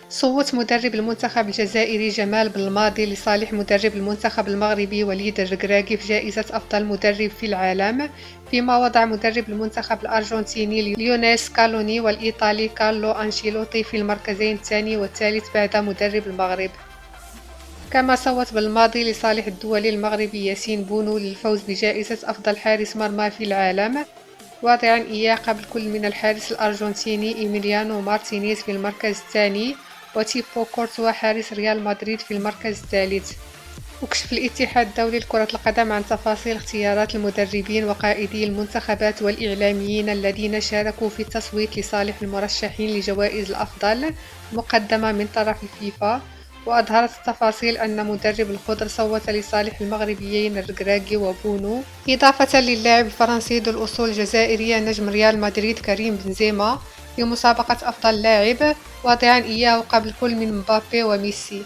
صوت مدرب المنتخب الجزائري جمال بلماضي لصالح مدرب المنتخب المغربي وليد الركراكي في جائزة أفضل مدرب في العالم، فيما وضع مدرب المنتخب الأرجنتيني ليونيل سكالوني والإيطالي كارلو أنشيلوتي في المركزين الثاني والثالث بعد مدرب المغرب. كما صوت بلماضي لصالح الدولي المغربي ياسين بونو للفوز بجائزة أفضل حارس مرمى في العالم، واضعا إياه قبل كل من الحارس الأرجنتيني إيميليانو مارتينيز في المركز الثاني وتيبو كورتوا حارس ريال مدريد في المركز الثالث. وكشف الاتحاد الدولي لكرة القدم عن تفاصيل اختيارات المدربين وقائدي المنتخبات والإعلاميين الذين شاركوا في التصويت لصالح المرشحين لجوائز الأفضل مقدمة من طرف الفيفا. وأظهرت التفاصيل أن مدرب الخضر صوت لصالح المغربيين الركراكي وبونو، إضافة للاعب الفرنسي ذو الأصول الجزائرية نجم ريال مدريد كريم بنزيما في مسابقة أفضل لاعب، واضعا إياه قبل كل من مبابي وميسي.